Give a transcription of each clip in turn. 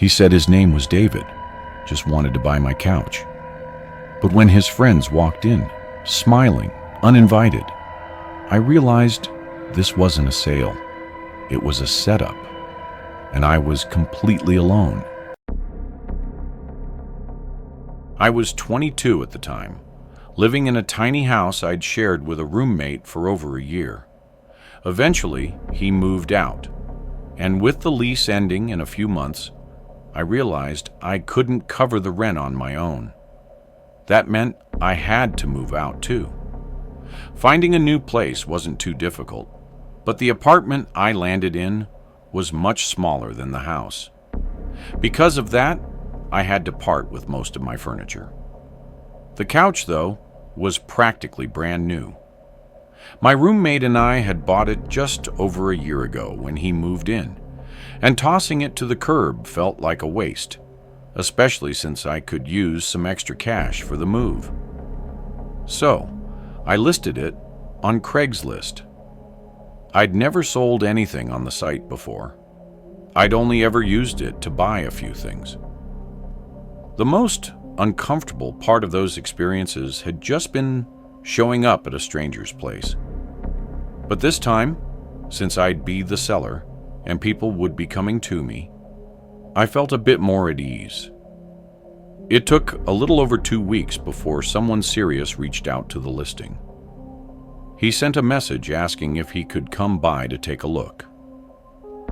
He said his name was David, just wanted to buy my couch. But when his friends walked in, smiling, uninvited, I realized this wasn't a sale. It was a setup, and I was completely alone. I was 22 at the time, living in a tiny house I'd shared with a roommate for over a year. Eventually, he moved out, and with the lease ending in a few months, I realized I couldn't cover the rent on my own. That meant I had to move out too. Finding a new place wasn't too difficult, but the apartment I landed in was much smaller than the house. Because of that, I had to part with most of my furniture. The couch, though, was practically brand new. My roommate and I had bought it just over a year ago when he moved in, and tossing it to the curb felt like a waste, especially since I could use some extra cash for the move. So, I listed it on Craigslist. I'd never sold anything on the site before. I'd only ever used it to buy a few things. The most uncomfortable part of those experiences had just been showing up at a stranger's place. But this time, since I'd be the seller and people would be coming to me, I felt a bit more at ease. It took a little over 2 weeks before someone serious reached out to the listing. He sent a message asking if he could come by to take a look.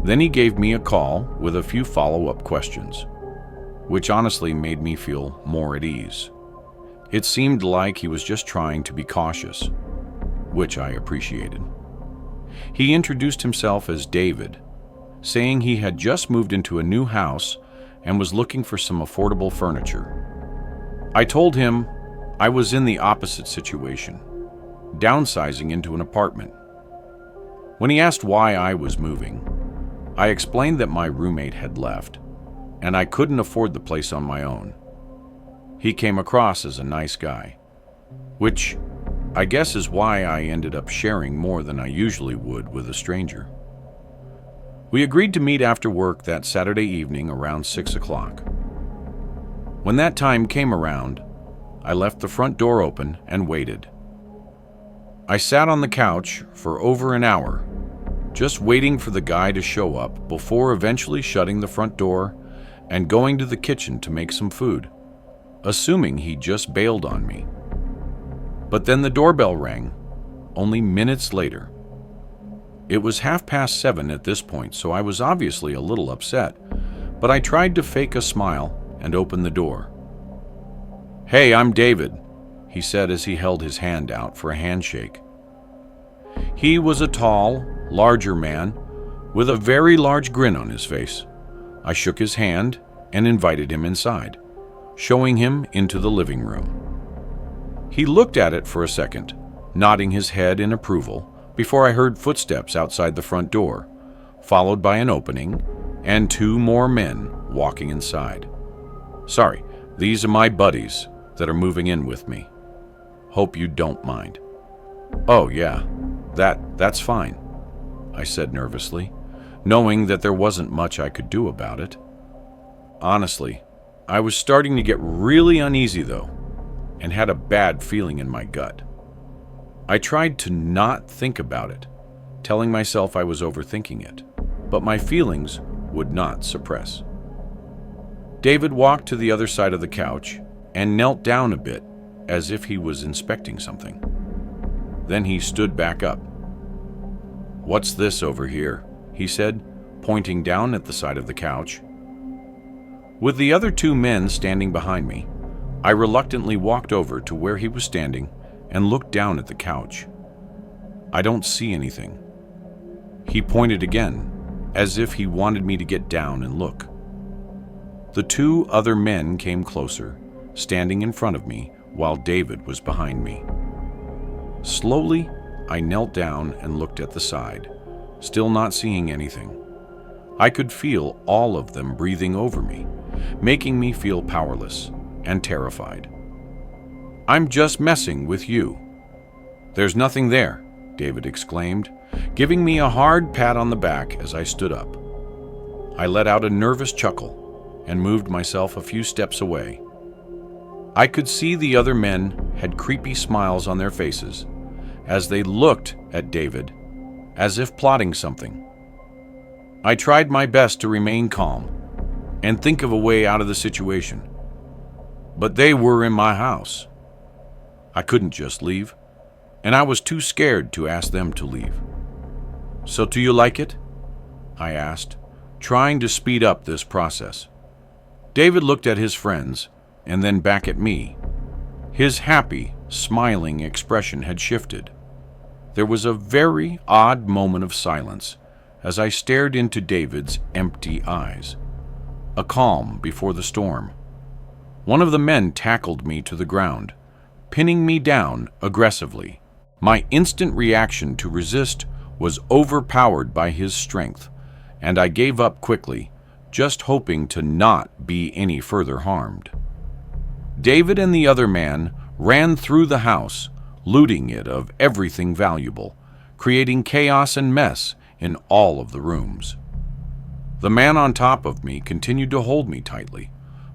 Then he gave me a call with a few follow-up questions, which honestly made me feel more at ease. It seemed like he was just trying to be cautious, which I appreciated. He introduced himself as David, saying he had just moved into a new house and was looking for some affordable furniture. I told him I was in the opposite situation, downsizing into an apartment. When he asked why I was moving, I explained that my roommate had left, and I couldn't afford the place on my own. He came across as a nice guy, which I guess is why I ended up sharing more than I usually would with a stranger. We agreed to meet after work that Saturday evening around 6 o'clock. When that time came around, I left the front door open and waited. I sat on the couch for over an hour, just waiting for the guy to show up before eventually shutting the front door and going to the kitchen to make some food, assuming he just bailed on me. But then the doorbell rang, only minutes later. It was 7:30 at this point, so I was obviously a little upset, but I tried to fake a smile and open the door. "Hey, I'm David," he said as he held his hand out for a handshake. He was a tall, larger man with a very large grin on his face. I shook his hand and invited him inside, showing him into the living room. He looked at it for a second, nodding his head in approval, before I heard footsteps outside the front door, followed by an opening and 2 more men walking inside. "Sorry, these are my buddies that are moving in with me. Hope you don't mind." "Oh yeah, that's fine," I said nervously, knowing that there wasn't much I could do about it. Honestly, I was starting to get really uneasy though, and had a bad feeling in my gut. I tried to not think about it, telling myself I was overthinking it, but my feelings would not suppress. David walked to the other side of the couch and knelt down a bit as if he was inspecting something. Then he stood back up. "What's this over here?" he said, pointing down at the side of the couch. With the other 2 men standing behind me, I reluctantly walked over to where he was standing and looked down at the couch. "I don't see anything." He pointed again, as if he wanted me to get down and look. The 2 other men came closer, standing in front of me while David was behind me. Slowly, I knelt down and looked at the side, still not seeing anything. I could feel all of them breathing over me, making me feel powerless and terrified. "I'm just messing with you." "There's nothing there," David exclaimed, giving me a hard pat on the back as I stood up. I let out a nervous chuckle, and moved myself a few steps away. I could see the other men had creepy smiles on their faces as they looked at David as if plotting something. I tried my best to remain calm and think of a way out of the situation, but they were in my house. I couldn't just leave, and I was too scared to ask them to leave. "So do you like it?" I asked, trying to speed up this process. David looked at his friends and then back at me. His happy, smiling expression had shifted. There was a very odd moment of silence as I stared into David's empty eyes. A calm before the storm. One of the men tackled me to the ground, pinning me down aggressively. My instant reaction to resist was overpowered by his strength, and I gave up quickly, just hoping to not be any further harmed. David and the other man ran through the house, looting it of everything valuable, creating chaos and mess in all of the rooms. The man on top of me continued to hold me tightly,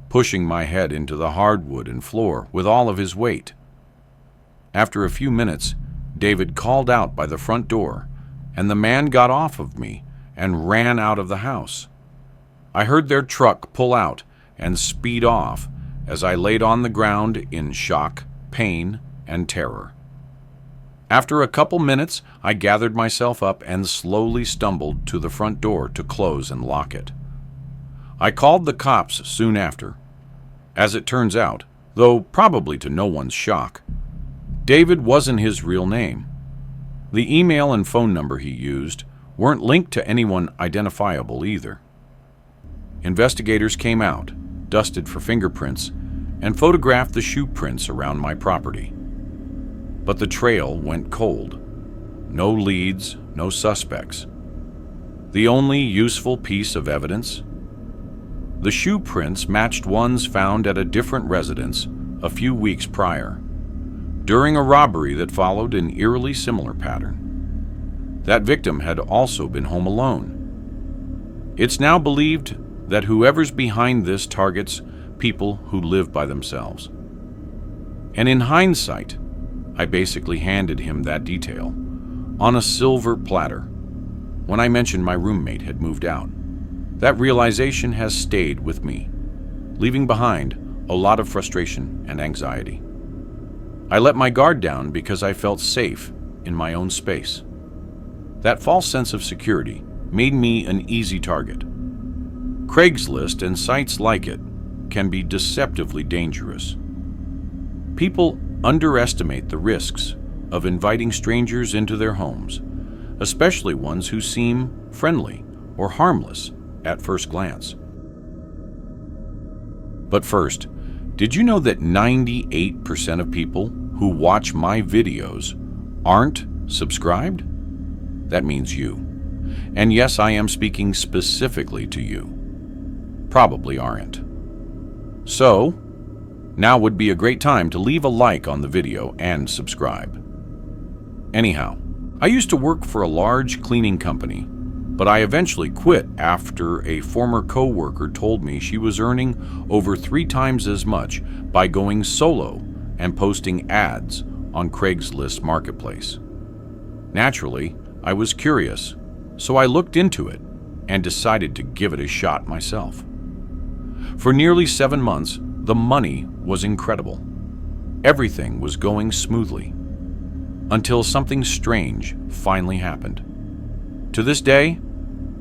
pushing my head into the hardwood and floor with all of his weight. After a few minutes, David called out by the front door, and the man got off of me and ran out of the house. I heard their truck pull out and speed off as I laid on the ground in shock, pain, and terror. After a couple minutes, I gathered myself up and slowly stumbled to the front door to close and lock it. I called the cops soon after. As it turns out, though probably to no one's shock, David wasn't his real name. The email and phone number he used weren't linked to anyone identifiable either. Investigators came out, dusted for fingerprints, and photographed the shoe prints around my property. But the trail went cold. No leads, no suspects. The only useful piece of evidence? The shoe prints matched ones found at a different residence a few weeks prior, during a robbery that followed an eerily similar pattern. That victim had also been home alone. It's now believed that whoever's behind this targets people who live by themselves. And in hindsight, I basically handed him that detail on a silver platter when I mentioned my roommate had moved out. That realization has stayed with me, leaving behind a lot of frustration and anxiety. I let my guard down because I felt safe in my own space. That false sense of security made me an easy target. Craigslist and sites like it can be deceptively dangerous. People underestimate the risks of inviting strangers into their homes, especially ones who seem friendly or harmless at first glance. But first, did you know that 98% of people who watch my videos aren't subscribed? That means you. And yes, I am speaking specifically to you. Probably aren't. So, now would be a great time to leave a like on the video and subscribe. Anyhow, I used to work for a large cleaning company, but I eventually quit after a former coworker told me she was earning over 3 times as much by going solo and posting ads on Craigslist Marketplace. Naturally, I was curious, so I looked into it and decided to give it a shot myself. For nearly 7 months, the money was incredible. Everything was going smoothly, until something strange finally happened. To this day,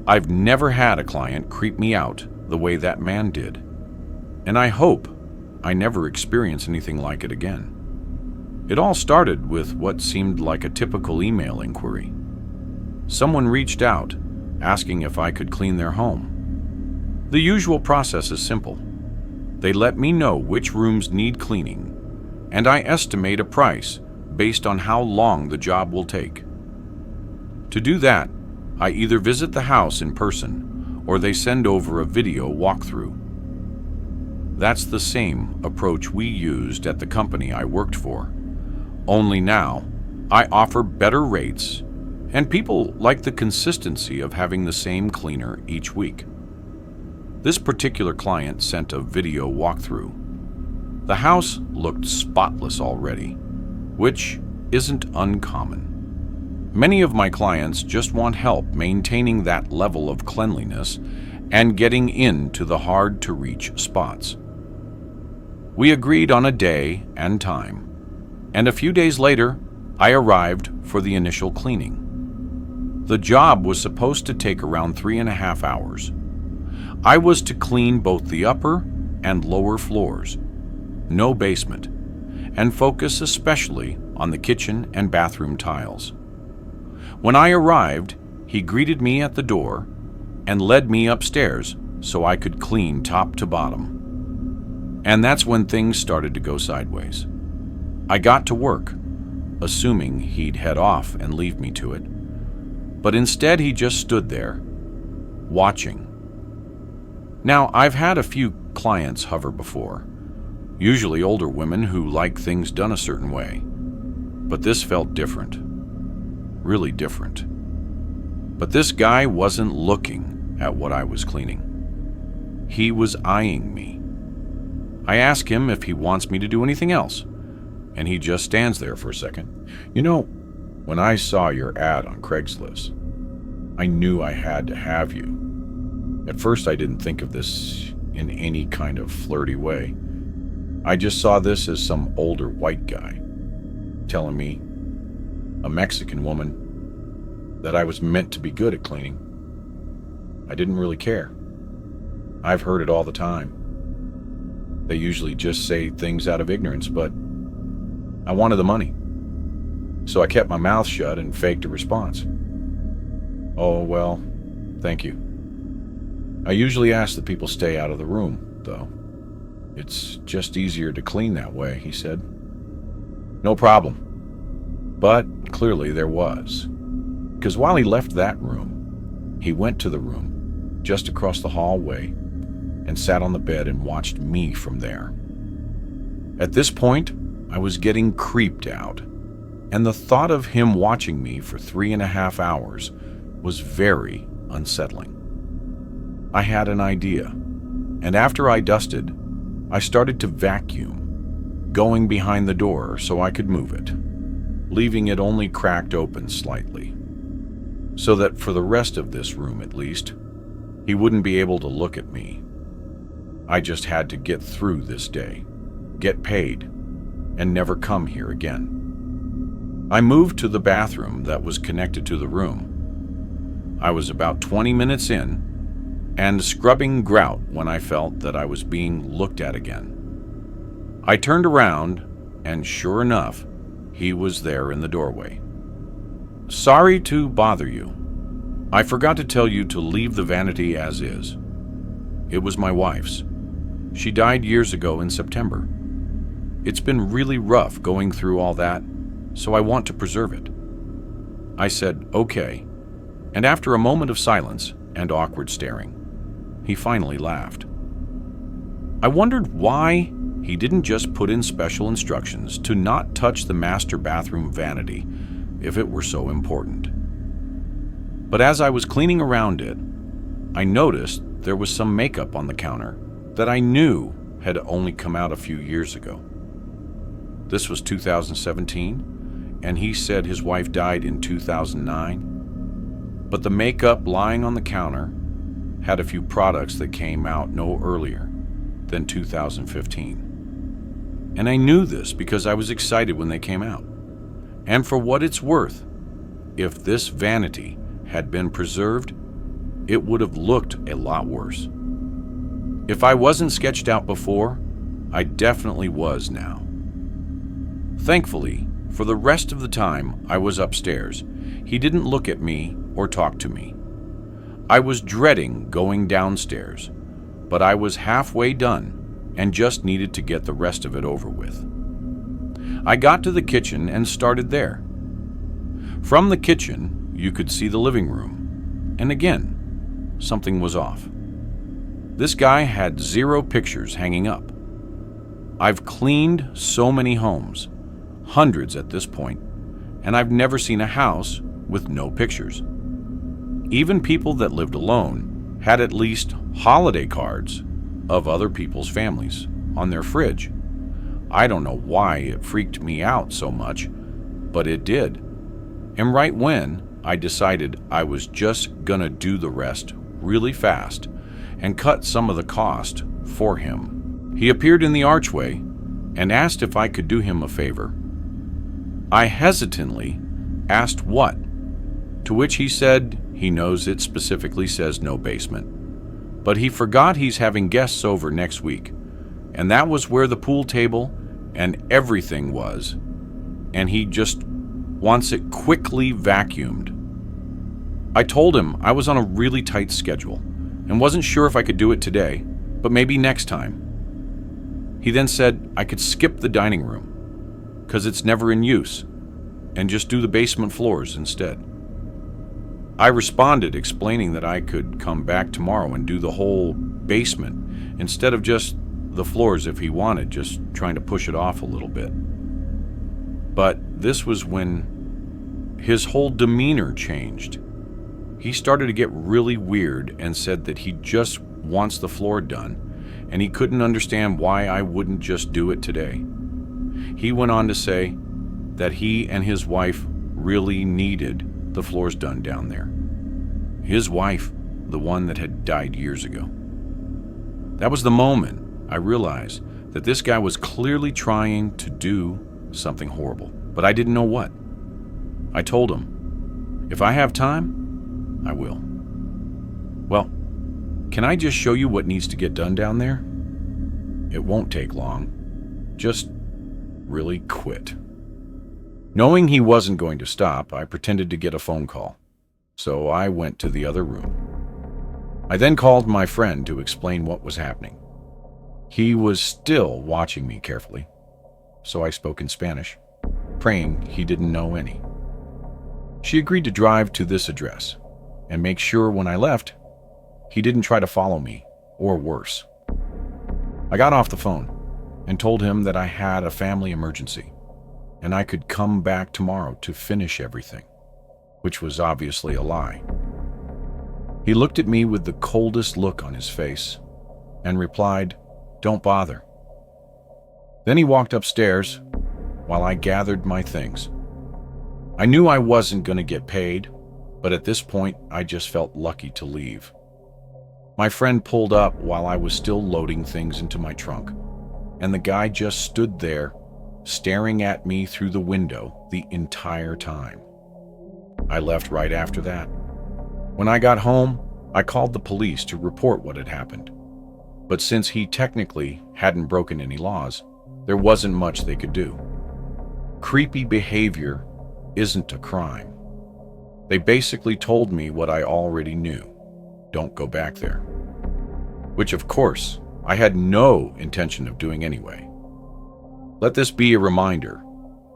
I've never had a client creep me out the way that man did, and I hope I never experience anything like it again. It all started with what seemed like a typical email inquiry. Someone reached out, asking if I could clean their home. The usual process is simple. They let me know which rooms need cleaning, and I estimate a price based on how long the job will take. To do that, I either visit the house in person or they send over a video walkthrough. That's the same approach we used at the company I worked for. Only now, I offer better rates, and people like the consistency of having the same cleaner each week. This particular client sent a video walkthrough. The house looked spotless already, which isn't uncommon. Many of my clients just want help maintaining that level of cleanliness and getting into the hard-to-reach spots. We agreed on a day and time, and a few days later, I arrived for the initial cleaning. The job was supposed to take around 3.5 hours. I was to clean both the upper and lower floors, no basement, and focus especially on the kitchen and bathroom tiles. When I arrived, he greeted me at the door and led me upstairs so I could clean top to bottom. And that's when things started to go sideways. I got to work, assuming he'd head off and leave me to it. But instead he just stood there, watching. Now, I've had a few clients hover before, usually older women who like things done a certain way. But this felt different, really different. But this guy wasn't looking at what I was cleaning. He was eyeing me. I ask him if he wants me to do anything else, and he just stands there for a second. You know, when I saw your ad on Craigslist, I knew I had to have you. At first, I didn't think of this in any kind of flirty way. I just saw this as some older white guy telling me, a Mexican woman, that I was meant to be good at cleaning. I didn't really care. I've heard it all the time. They usually just say things out of ignorance, but I wanted the money. So I kept my mouth shut and faked a response. Oh, well, thank you. I usually ask that people stay out of the room, though. It's just easier to clean that way, he said. No problem. But clearly there was. Because while he left that room, he went to the room just across the hallway and sat on the bed and watched me from there. At this point, I was getting creeped out, and the thought of him watching me for 3.5 hours was very unsettling. I had an idea, and after I dusted, I started to vacuum, going behind the door so I could move it, leaving it only cracked open slightly, so that for the rest of this room at least, he wouldn't be able to look at me. I just had to get through this day, get paid, and never come here again. I moved to the bathroom that was connected to the room. I was about 20 minutes in and scrubbing grout when I felt that I was being looked at again. I turned around, and sure enough, he was there in the doorway. Sorry to bother you. I forgot to tell you to leave the vanity as is. It was my wife's. She died years ago in September. It's been really rough going through all that, so I want to preserve it. I said, okay, and after a moment of silence and awkward staring, he finally laughed. I wondered why he didn't just put in special instructions to not touch the master bathroom vanity if it were so important. But as I was cleaning around it, I noticed there was some makeup on the counter that I knew had only come out a few years ago. This was 2017, and he said his wife died in 2009. But the makeup lying on the counter had a few products that came out no earlier than 2015. And I knew this because I was excited when they came out. And for what it's worth, if this vanity had been preserved, it would have looked a lot worse. If I wasn't sketched out before, I definitely was now. Thankfully, for the rest of the time I was upstairs, he didn't look at me or talk to me. I was dreading going downstairs, but I was halfway done and just needed to get the rest of it over with. I got to the kitchen and started there. From the kitchen, you could see the living room, and again, something was off. This guy had 0 pictures hanging up. I've cleaned so many homes, hundreds at this point, and I've never seen a house with no pictures. Even people that lived alone had at least holiday cards of other people's families on their fridge. I don't know why it freaked me out so much, but it did. And right when I decided I was just gonna do the rest really fast and cut some of the cost for him, he appeared in the archway and asked if I could do him a favor. I hesitantly asked what, to which he said he knows it specifically says no basement, but he forgot he's having guests over next week, and that was where the pool table and everything was, and he just wants it quickly vacuumed. I told him I was on a really tight schedule and wasn't sure if I could do it today, but maybe next time. He then said I could skip the dining room because it's never in use and just do the basement floors instead. I responded explaining that I could come back tomorrow and do the whole basement instead of just the floors if he wanted, just trying to push it off a little bit. But this was when his whole demeanor changed. He started to get really weird and said that he just wants the floor done and he couldn't understand why I wouldn't just do it today. He went on to say that he and his wife really needed the floors done down there. His wife, the one that had died years ago. That was the moment I realized that this guy was clearly trying to do something horrible, but I didn't know what. I told him, if I have time, I will. Well, can I just show you what needs to get done down there? It won't take long. Just really quit. Knowing he wasn't going to stop, I pretended to get a phone call, so I went to the other room. I then called my friend to explain what was happening. He was still watching me carefully, so I spoke in Spanish, praying he didn't know any. She agreed to drive to this address and make sure when I left, he didn't try to follow me, or worse. I got off the phone and told him that I had a family emergency and I could come back tomorrow to finish everything, which was obviously a lie. He looked at me with the coldest look on his face and replied, "Don't bother." Then he walked upstairs while I gathered my things. I knew I wasn't going to get paid, but at this point I just felt lucky to leave. My friend pulled up while I was still loading things into my trunk, and the guy just stood there staring at me through the window the entire time. I left right after that. When I got home, I called the police to report what had happened. But since he technically hadn't broken any laws, there wasn't much they could do. Creepy behavior isn't a crime. They basically told me what I already knew. Don't go back there. Which, of course, I had no intention of doing anyway. Let this be a reminder.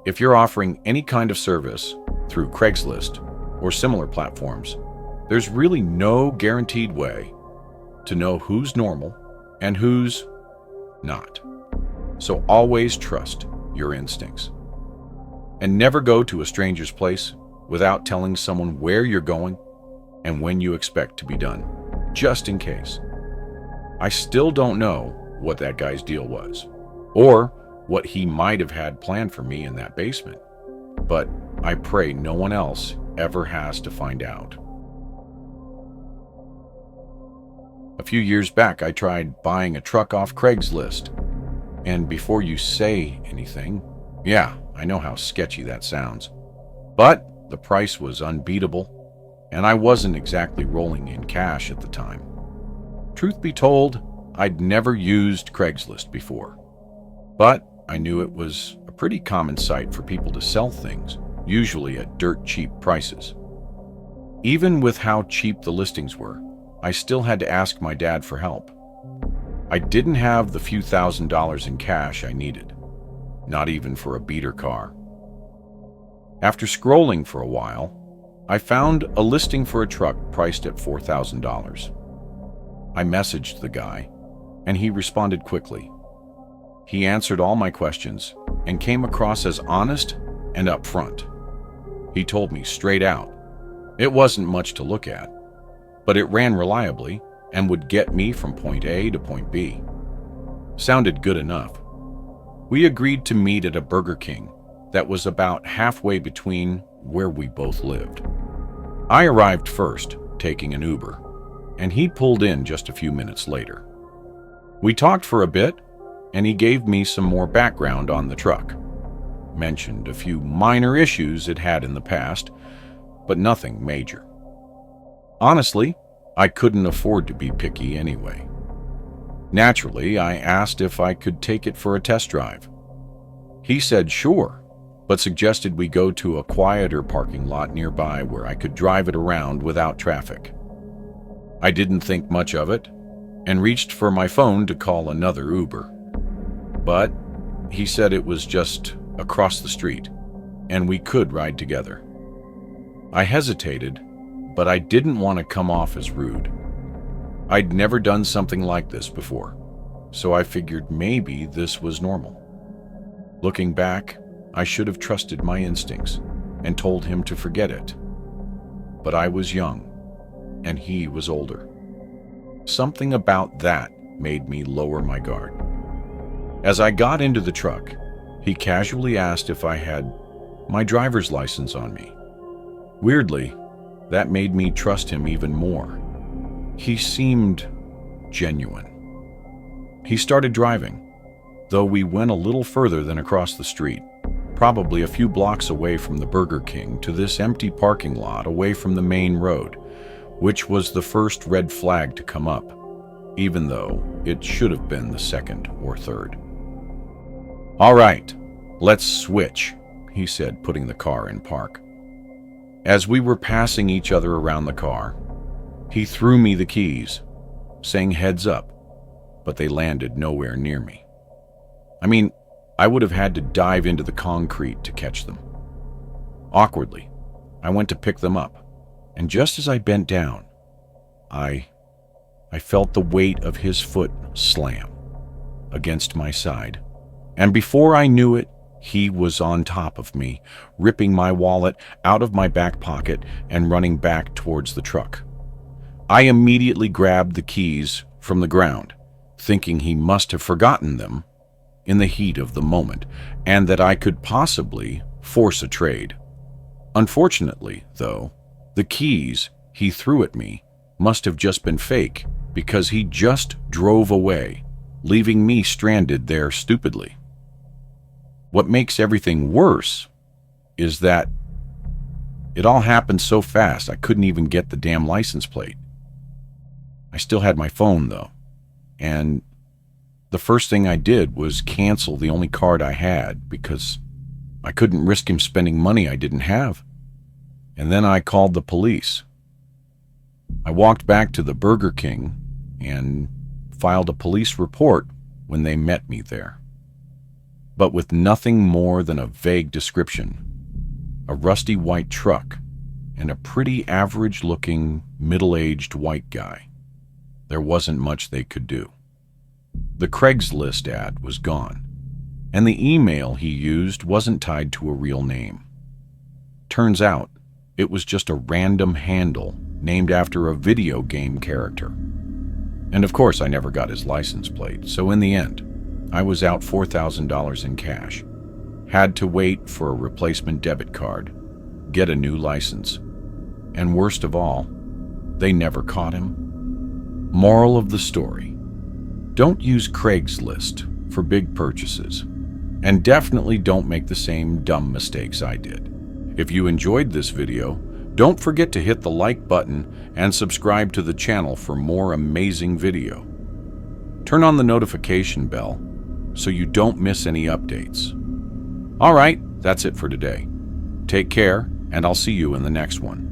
If you're offering any kind of service through Craigslist or similar platforms, there's really no guaranteed way to know who's normal and who's not. So always trust your instincts. And never go to a stranger's place without telling someone where you're going and when you expect to be done, just in case. I still don't know what that guy's deal was, or what he might have had planned for me in that basement, but I pray no one else ever has to find out. A few years back, I tried buying a truck off Craigslist, and before you say anything, yeah, I know how sketchy that sounds, but the price was unbeatable, and I wasn't exactly rolling in cash at the time. Truth be told, I'd never used Craigslist before, but I knew it was a pretty common site for people to sell things, usually at dirt cheap prices. Even with how cheap the listings were, I still had to ask my dad for help. I didn't have the few $1,000s in cash I needed, not even for a beater car. After scrolling for a while, I found a listing for a truck priced at $4,000. I messaged the guy, and he responded quickly. He answered all my questions and came across as honest and upfront. He told me straight out. It wasn't much to look at, but it ran reliably and would get me from point A to point B. Sounded good enough. We agreed to meet at a Burger King that was about halfway between where we both lived. I arrived first, taking an Uber, and he pulled in just a few minutes later. We talked for a bit, and he gave me some more background on the truck. Mentioned a few minor issues it had in the past, but nothing major. Honestly, I couldn't afford to be picky anyway. Naturally, I asked if I could take it for a test drive. He said sure, but suggested we go to a quieter parking lot nearby where I could drive it around without traffic. I didn't think much of it and reached for my phone to call another Uber. But he said it was just across the street and we could ride together. I hesitated, but I didn't want to come off as rude. I'd never done something like this before, so I figured maybe this was normal. Looking back, I should have trusted my instincts and told him to forget it. But I was young, and he was older. Something about that made me lower my guard. As I got into the truck, he casually asked if I had my driver's license on me. Weirdly, that made me trust him even more. He seemed genuine. He started driving, though we went a little further than across the street, probably a few blocks away from the Burger King to this empty parking lot away from the main road, which was the first red flag to come up, even though it should have been the second or third. "All right, let's switch," he said, putting the car in park. As we were passing each other around the car, he threw me the keys, saying heads up, but they landed nowhere near me. I mean, I would have had to dive into the concrete to catch them. Awkwardly, I went to pick them up, and just as I bent down, I felt the weight of his foot slam against my side, and before I knew it, he was on top of me, ripping my wallet out of my back pocket and running back towards the truck. I immediately grabbed the keys from the ground, thinking he must have forgotten them in the heat of the moment, and that I could possibly force a trade. Unfortunately, though, the keys he threw at me must have just been fake, because he just drove away, leaving me stranded there stupidly. What makes everything worse is that it all happened so fast I couldn't even get the damn license plate. I still had my phone, though, and the first thing I did was cancel the only card I had because I couldn't risk him spending money I didn't have. And then I called the police. I walked back to the Burger King and filed a police report when they met me there. But with nothing more than a vague description, a rusty white truck, and a pretty average-looking, middle-aged white guy. There wasn't much they could do. The Craigslist ad was gone, and the email he used wasn't tied to a real name. Turns out, it was just a random handle named after a video game character. And of course, I never got his license plate, so in the end, I was out $4,000 in cash, had to wait for a replacement debit card, get a new license, and worst of all, they never caught him. Moral of the story: don't use Craigslist for big purchases, and definitely don't make the same dumb mistakes I did. If you enjoyed this video, don't forget to hit the like button and subscribe to the channel for more amazing video. Turn on the notification bell so you don't miss any updates. All right, that's it for today. Take care, and I'll see you in the next one.